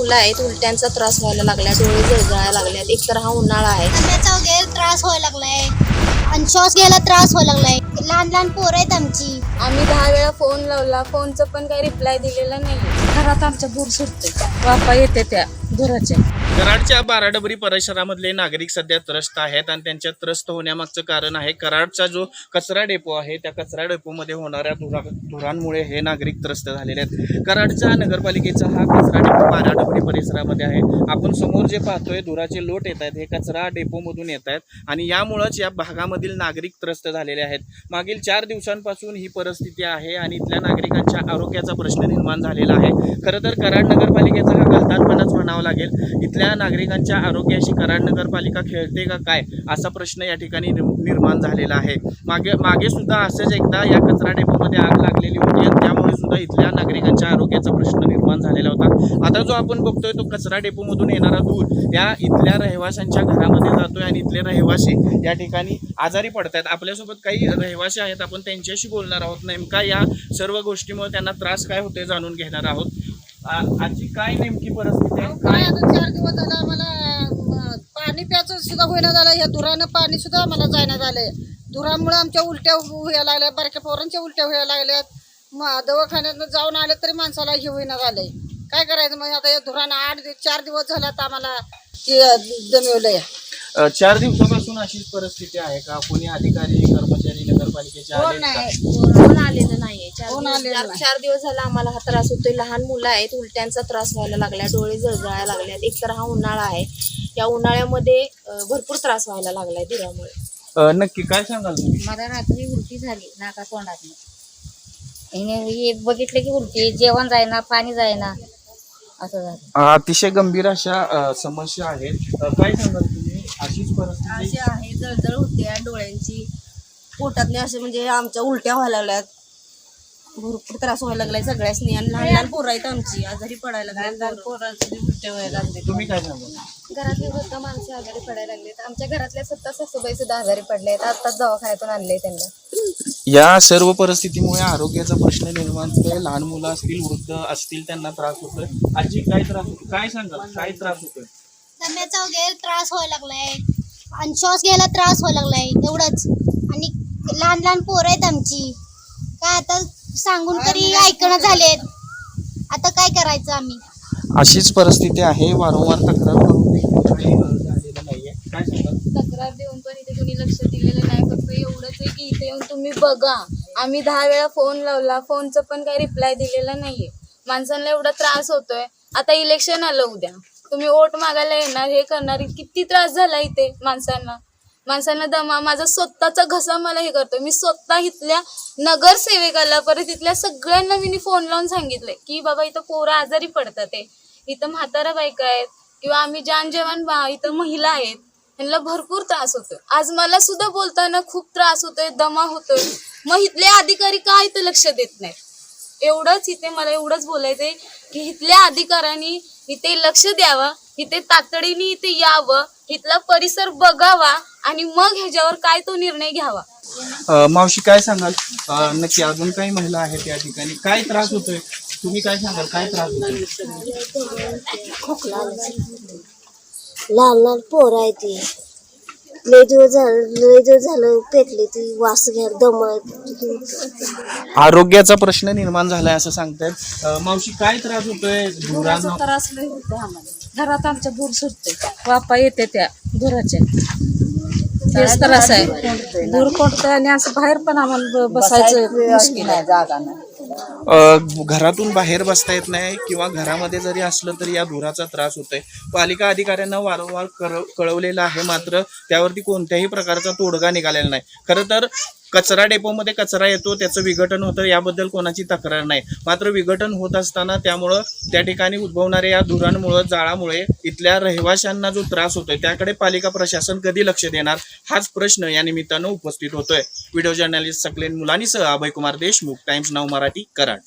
मुलं आहेत, उलट्यांचा त्रास व्हायला लागला, डोळे जळजळायला लागल्यात. एकतर हा उन्हाळा आहे, दम्याचा वगैरे त्रास व्हायला लागलाय आणि श्वास घ्यायला त्रास व्हायला लागलाय. लहान लहान पोरं आहेत आमची. आम्ही 10 वेळा फोन लावला, फोनचं पण काही रिप्लाय दिलेला नाही. घरात आमच्या भूर सुटते, वापा येते त्या धुराच्या. कराडच्या बाराडबरी परिसरामधले नागरिक सध्या त्रस्त आहेत आणि त्यांच्या त्रस्त होण्यामागचं कारण आहे कराडचा जो कचरा डेपो आहे, त्या कचरा डेपोमध्ये होणाऱ्या धुरांमुळे हे नागरिक त्रस्त झालेले आहेत. कराडच्या नगरपालिकेचा हा कचरा डेपो बाराडबरी परिसरामध्ये आहे. आपण समोर जे पाहतोय धुराचे लोट येत आहेत, हे कचरा डेपोमधून येत आहेत आणि यामुळेच या भागामधील नागरिक त्रस्त झालेले आहेत. मागील 4 दिवसांपासून ही परिस्थिती आहे आणि इथल्या नागरिकांच्या आरोग्याचा प्रश्न निर्माण झालेला आहे. खरं तर कराड नगरपालिकेचा हा गलतानपणाच म्हणावा लागेल. इथल्या नागरिकांच्या आरोग्याशी कराड नगरपालिका खेळते का काय असा प्रश्न या ठिकाणी निर्माण झालेला आहे. मागे सुद्धा असंच एकदा या कचरा डेपोमध्ये आग लागलेली होती आणि त्यामुळे सुद्धा इथल्या नागरिकांच्या आरोग्याचा प्रश्न निर्माण झालेला होता. आता जो आपण बघतोय तो कचरा डेपोमधून येणारा धूर या इथल्या रहिवाशांच्या घरामध्ये जातोय आणि इथले रहिवासी या ठिकाणी आजारी पडत आहेत. आपल्यासोबत काही रहिवासी आहेत, आपण त्यांच्याशी बोलणार आहोत. नेमका या सर्व गोष्टीमुळे त्यांना त्रास काय होते जाणून घेणार आहोत. आजची काय नेमकी परिस्थिती आहे? काय आता 4 दिवस झालं आम्हाला पाणी प्यायचं सुद्धा होईना झालं. या धुरानं पाणी सुद्धा आम्हाला जायना झालंय. धुरामुळे आमच्या उलट्या व्हायला लागल्या, बारक्या पोरांच्या उलट्या व्हायला लागल्यात. दवाखान्यात जाऊन आले तरी माणसाला हे होईना झालंय. काय करायचं मग आता या धुरानं 4 दिवस झाल्यात आम्हाला दमवलंय. 4 दिवसापासून अशीच परिस्थिती आहे का? कोणी अधिकारी कर्मचारी नगरपालिकेचे आले का? कोण आलेलं नाहीये. कोण आलेलं नाही. 4 दिवस झाला आम्हाला हा त्रास होतोय. लहान मुलं आहेत, उलट्यांचा त्रास व्हायला लागला, डोळे जळजळायला लागल्यात. एकतर हा उन्हाळा आहे, या उन्हाळ्यामध्ये भरपूर त्रास व्हायला लागलाय धुरामुळे. नक्की काय सांगाल तुम्ही? मला रात्री उलटी झाली नाका तोंडात. हिने बघितलं की उलटी, जेवण जायना, पाणी जायना, असं झालं. अतिशय गंभीर अशा समस्या आहेत. काय सांगाल तुम्ही? अशीच परिस्थिती अशी आहे, जळजळ होते डोळ्यांची, पोटातले असे म्हणजे आमच्या उलट्या व्हायला लागल्यात, भरपूर त्रास व्हायला लागलाय सगळ्यासनी. आणि लहान लहान पोरं आहेत आमची, आजारी पडायला लागले, पोरांची उलट्या व्हायला लागले. तुम्ही काय सांगाल? घरातली वृद्ध माणसे आजारी पडायला लागलेत. आमच्या घरातल्या 7 सासूबाई सुद्धा आजारी पडलेत. आताच दवाखान्यातून आणले त्यांना. या सर्व परिस्थितीमुळे आरोग्याचा प्रश्न निर्माण होतोय. लहान मुलं असतील, वृद्ध असतील, त्यांना त्रास होतोय. आजी काय त्रास होतो? काय सांगाल काय त्रास होतोय? दम्याचा वगैरे त्रास व्हायला लागलाय आणि श्वास घ्यायला त्रास व्हायला लागलाय, एवढंच. आणि लहान लहान पोरं आहेत आमची. काय आता सांगून तरी ऐकणं झालेत. आता काय करायचं आम्ही? अशीच परिस्थिती आहे. वारंवार तक्रार करून देखील काही झालेलं नाहीये. काय सांगाल? तक्रार देऊन पण इथे कोणी लक्ष दिलेलं नाही. फक्त एवढंच आहे की इथे येऊन तुम्ही बघा. आम्ही 10 वेळा फोन लावला, फोनचं पण काही रिप्लाय दिलेला नाहीये. माणसांना एवढा त्रास होतोय. आता इलेक्शन आलं उद्या, तुम्ही वोट मागायला येणार, हे करणार. किती त्रास झाला इथे माणसांना दमा. माझा स्वतःचा घसा मला हे करतोय. मी स्वतः इथल्या नगरसेवकाला, परत इथल्या सगळ्यांना मी फोन लावून सांगितलंय की बाबा इथं पोरं आजारी पडतात आहे, इथं म्हातारा बायका आहेत किंवा आम्ही जानजेवान इथं महिला आहेत, यांना भरपूर त्रास होतोय. आज मला सुद्धा बोलताना खूप त्रास होतोय, दमा होतोय. मग इथले अधिकारी का इथं लक्ष देत नाहीत? एवढंच इथे मला एवढंच बोलायचंय की इथल्या अधिकाऱ्यांनी इथे लक्ष द्यावं, इथे तातडीने इथे यावं, इथला परिसर बघावा आणि मग ह्याच्यावर काय तो निर्णय घ्यावा. मावशी काय सांगाल? नक्की अजून काही महिला आहेत या ठिकाणी. काय त्रास होतोय? तुम्ही काय सांगाल काय त्रास होतोय? खोकला, लहान लहान पोरं आहे ती, लय दिवस झालं पेटली ती, वास घ्यायला दम. आरोग्याचा प्रश्न निर्माण झालाय असं सांगतायत. मावशी काय त्रास होतोय? धुरानं त्रास लय होतो आम्हाला. घरात आमच्या भूर सुटते, वापा येते त्या धुराच्या. तेच त्रास आहे, धूर कोणतं आणि असं बाहेर पण आम्हाला बसायचं मुश्किल आहे, जागा नाही. घरातून बाहेर बसता येत नाही किंवा घरामध्ये जरी असलं तरी या धुराचा त्रास होतोय. पालिका अधिकाऱ्यांना वारंवार कळवलेलं आहे, मात्र त्यावरती कोणत्याही प्रकारचा तोडगा निघालेला नाही. खरं तर कचरा डेपोमध्ये कचरा येतो, त्याचं विघटन होतं, याबद्दल कोणाची तक्रार नाही. मात्र विघटन होत असताना त्यामुळं त्या ठिकाणी उद्भवणाऱ्या या धुरांमुळे, जाळामुळे इथल्या रहिवाशांना जो त्रास होतोय त्याकडे पालिका प्रशासन कधी लक्ष देणार, हाच प्रश्न या निमित्तानं उपस्थित होतोय. Video journalist Saqlain मुलानीसह Abhay Kumar Deshmukh, times now Marathi, Karad.